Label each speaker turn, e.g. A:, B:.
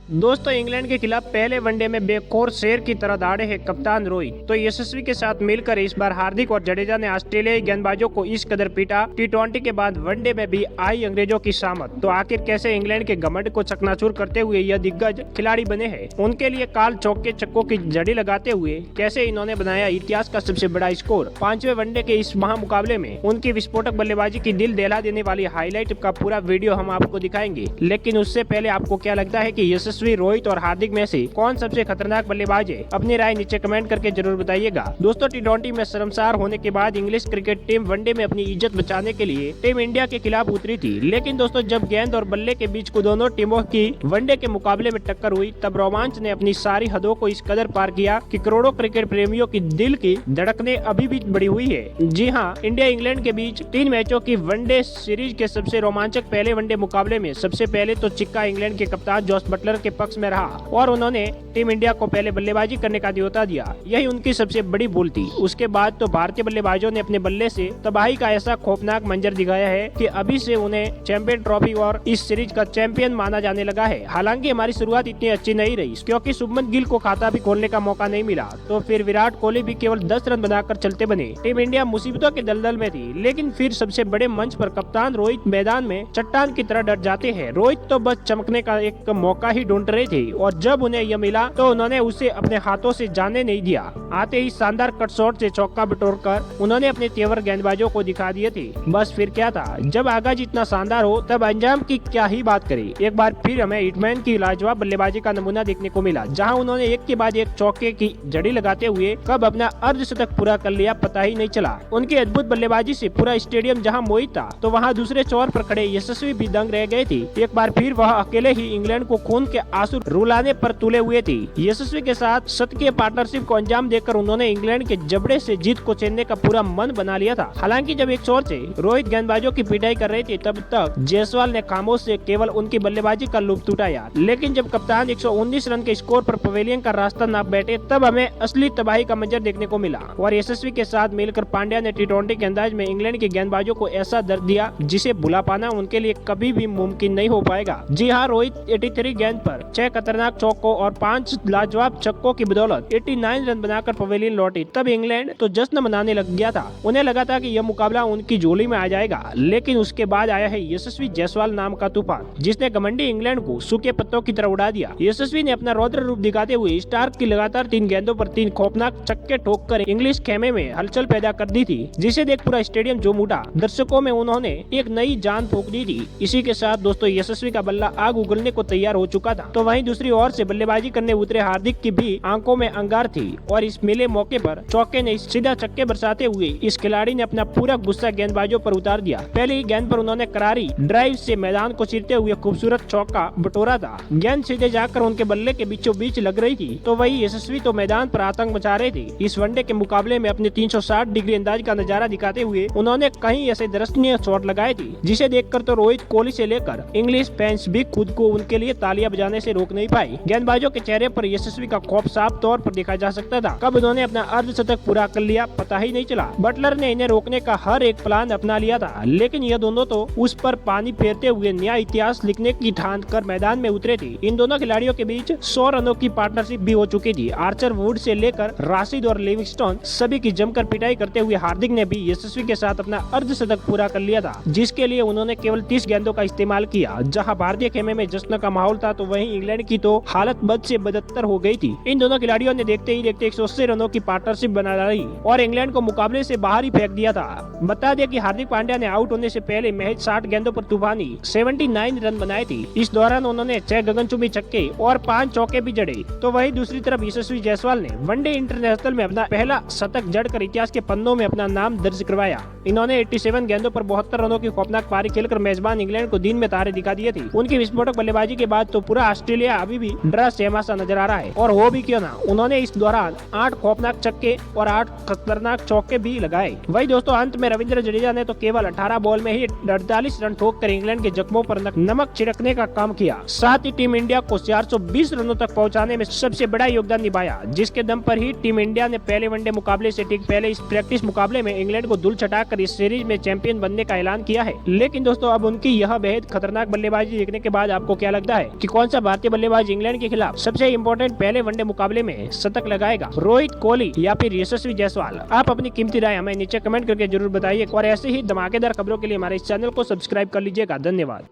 A: दोस्तों इंग्लैंड के खिलाफ पहले वनडे में बेखौर शेर की तरह दौड़े हैं कप्तान रोहित। तो यशस्वी के साथ मिलकर इस बार हार्दिक और जडेजा ने ऑस्ट्रेलियाई गेंदबाजों को इस कदर पीटा। T20 के बाद वनडे में भी आई अंग्रेजों की शामत। तो आखिर कैसे इंग्लैंड के घमंड को चकनाचूर करते हुए यह दिग्गज खिलाड़ी बने हैं, उनके लिए काल चौके चक्कों की जड़ी लगाते हुए कैसे इन्होंने बनाया इतिहास का सबसे बड़ा स्कोर। 5वें वनडे के इस महामुकाबले में उनकी विस्फोटक बल्लेबाजी की दिल दहला देने वाली हाईलाइट का पूरा वीडियो हम आपको दिखाएंगे। लेकिन उससे पहले आपको क्या लगता है कि यशस्वी, रोहित और हार्दिक में से कौन सबसे खतरनाक बल्लेबाज है? अपनी राय नीचे कमेंट करके जरूर बताइएगा। दोस्तों T20 में शर्मसार होने के बाद इंग्लिश क्रिकेट टीम वनडे में अपनी इज्जत बचाने के लिए टीम इंडिया के खिलाफ उतरी थी। लेकिन दोस्तों जब गेंद और बल्ले के बीच को दोनों टीमों की वनडे के मुकाबले में टक्कर हुई, तब रोमांच ने अपनी सारी हदों को इस कदर पार किया कि करोड़ों क्रिकेट प्रेमियों की दिल की धड़कनें अभी भी बढ़ी हुई है। जी हाँ, इंडिया इंग्लैंड के बीच 3 मैचों की वनडे सीरीज के सबसे रोमांचक पहले वनडे मुकाबले में सबसे पहले तो चिक्का इंग्लैंड के कप्तान जॉस बटलर के पक्ष में रहा और उन्होंने टीम इंडिया को पहले बल्लेबाजी करने का न्योता दिया। यही उनकी सबसे बड़ी भूल थी। उसके बाद तो भारतीय बल्लेबाजों ने अपने बल्ले से तबाही का ऐसा खौफनाक मंजर दिखाया है कि अभी से उन्हें चैंपियन ट्रॉफी और इस सीरीज का चैंपियन माना जाने लगा है। हालांकि हमारी शुरुआत इतनी अच्छी नहीं रही क्योंकि शुभमन गिल को खाता भी खोलने का मौका नहीं मिला। तो फिर विराट कोहली भी केवल 10 रन बनाकर चलते बने। टीम इंडिया मुसीबतों के दलदल में थी। लेकिन फिर सबसे बड़े मंच पर कप्तान रोहित मैदान में चट्टान की तरह डट जाते हैं। रोहित तो बस चमकने का एक मौका ही ढूंढ रहे थे और जब उन्हें यह मिला तो उन्होंने उसे अपने हाथों से जाने नहीं दिया। आते ही शानदार कट शॉट से चौका बटोरकर उन्होंने अपने तेवर गेंदबाजों को दिखा दिए थे। बस फिर क्या था, जब आगाज इतना शानदार हो तब अंजाम की क्या ही बात करें। एक बार फिर हमें हिटमैन की लाजवाब बल्लेबाजी का नमूना देखने को मिला, जहां उन्होंने एक के बाद एक चौके की जड़ी लगाते हुए कब अपना अर्धशतक पूरा कर लिया पता ही नहीं चला। उनकी अद्भुत बल्लेबाजी से पूरा स्टेडियम जहां मोहित था, तो वहां दूसरे छोर पर खड़े यशस्वी भी दंग रह गए थे। एक बार फिर वह अकेले ही इंग्लैंड को खून के आंसू रुलाने पर तुले हुए थे। यशस्वी के साथ शतकीय पार्टनरशिप को अंजाम देकर उन्होंने इंग्लैंड के जबड़े से जीत को छीनने का पूरा मन बना लिया था। हालांकि जब एक छोर से रोहित गेंदबाजों की पिटाई कर रहे थे, तब तक जायसवाल ने खामोश से केवल उनकी बल्लेबाजी का लुत्फ उठाया। लेकिन जब कप्तान 119 रन के स्कोर पर पवेलियन का रास्ता नाप बैठे, तब हमें असली तबाही का मंजर देखने को मिला। और यशस्वी के साथ मिलकर पांड्या ने T20 के अंदाज में इंग्लैंड के गेंदबाजों को ऐसा दर्द दिया जिसे भुला पाना उनके लिए कभी भी मुमकिन नहीं हो पाएगा। जी हाँ, रोहित 83 गेंद पर 6 खतरनाक चौकों और 5 लाजवाब छक्कों की बदौलत 89 रन बनाकर पवेलियन लौटी। तब इंग्लैंड तो जश्न मनाने लग गया था। उन्हें लगा था कि यह मुकाबला उनकी झोली में आ जाएगा। लेकिन उसके बाद आया है यशस्वी जायसवाल नाम का तूफान, जिसने घमंडी इंग्लैंड को सूखे पत्तों की तरह उड़ा दिया। यशस्वी ने अपना रौद्र रूप दिखाते हुए स्टार्क की लगातार 3 गेंदों पर 3 खौफनाक छक्के ठोककर इंग्लिश खेमे में हलचल पैदा कर दी थी, जिसे देख पूरा स्टेडियम झूम उठा। दर्शकों में उन्होंने एक नई जान फूंक दी थी। इसी के साथ दोस्तों यशस्वी का बल्ला आग उगलने को तैयार हो चुका था। तो वहीं दूसरी ओर से बल्लेबाजी करने उतरे हार्दिक की भी आंखों में अंगार थी और इस मिले मौके पर चौके ने सीधा छक्के बरसाते हुए इस खिलाड़ी ने अपना पूरा गुस्सा गेंदबाजों पर उतार दिया। पहले ही गेंद पर उन्होंने करारी ड्राइव से मैदान को चीरते हुए खूबसूरत चौका बटोरा था। गेंद सीधे जाकर उनके बल्ले के बीचों बीच लग रही थी। तो वही यशस्वी तो मैदान पर आतंक मचा रहे थे। इस वनडे के मुकाबले में अपने 360 डिग्री अंदाज का नजारा दिखाते हुए उन्होंने कहीं ऐसे दर्शनीय शॉट लगाए थे, जिसे देखकर तो रोहित कोहली से लेकर इंग्लिश फैंस भी खुद को उनके लिए तालियां बजाने से रोक नहीं पाए। गेंदबाजों के चेहरे पर यशस्वी का खौफ साफ तौर पर देखा जा सकता था। कब उन्होंने अपना अर्धशतक पूरा कर लिया पता ही नहीं चला। बटलर ने इन्हें रोकने का हर एक प्लान अपना लिया था, लेकिन ये दोनों तो उस पर पानी फेरते हुए नया इतिहास लिखने की ठान कर मैदान में उतरे थे। इन दोनों खिलाड़ियों के बीच 100 रनों की पार्टनरशिप भी हो चुकी थी। आर्चर वुड से लेकर राशिद और लिविंगस्टोन सभी की जमकर पिटाई करते हुए हार्दिक ने भी यशस्वी के साथ अपना अर्धशतक पूरा कर लिया था, जिसके लिए उन्होंने केवल 30 गेंदों का इस्तेमाल किया। जहां भारतीय खेमे में जश्न का माहौल था, तो वहीं इंग्लैंड की तो हालत बद से बदतर हो गई थी। इन दोनों खिलाड़ियों ने देखते ही देखते 180 रनों की पार्टनरशिप बना ली और इंग्लैंड को मुकाबले से बाहर ही फेंक दिया था। बता दें कि हार्दिक पांड्या ने आउट होने से पहले महज 60 गेंदों पर तूफानी 79 रन बनाए थे। इस दौरान उन्होंने 6 गगनचुंबी छक्के और 5 चौके भी जड़े। तो वही दूसरी तरफ यशस्वी जायसवाल ने वनडे इंटरनेशनल में अपना पहला शतक जड़कर इतिहास के पन्नों में अपना नाम दर्ज करवाया। इन्होंने 87 गेंदों पर 72 रनों की खौफनाक पारी खेलकर मेजबान इंग्लैंड को दिन में तारे दिखा दिए थे। उनकी विस्फोटक बल्लेबाजी के बाद तो पूरा ऑस्ट्रेलिया अभी भी डरा सहमा सा नजर आ रहा है। और हो भी क्यों ना, उन्होंने इस दौरान 8 खौफनाक छक्के और 8 खतरनाक चौके भी लगाए। वही दोस्तों अंत में रविंद्र जडेजा ने तो केवल 18 बॉल में ही 48 रन ठोककर इंग्लैंड के जख्मों पर नमक छिड़कने का काम किया। साथ ही टीम इंडिया को 420 रनों तक पहुंचाने में सबसे बड़ा योगदान निभाया, जिसके दम पर ही टीम इंडिया ने पहले वनडे मुकाबले से ठीक पहले इस प्रैक्टिस मुकाबले में इंग्लैंड को धूल चटाकर इस सीरीज में चैंपियन बनने का ऐलान किया है। लेकिन दोस्तों अब उनकी यह बेहद खतरनाक बल्लेबाजी देखने के बाद आपको क्या लगता है कि कौन सा सा भारतीय बल्लेबाज इंग्लैंड के खिलाफ सबसे इम्पोर्टेंट पहले वनडे मुकाबले में शतक लगाएगा? रोहित, कोहली या फिर यशस्वी जायसवाल? आप अपनी कीमती राय हमें नीचे कमेंट करके जरूर बताइए और ऐसे ही धमाकेदार खबरों के लिए हमारे इस चैनल को सब्सक्राइब कर लीजिएगा। धन्यवाद।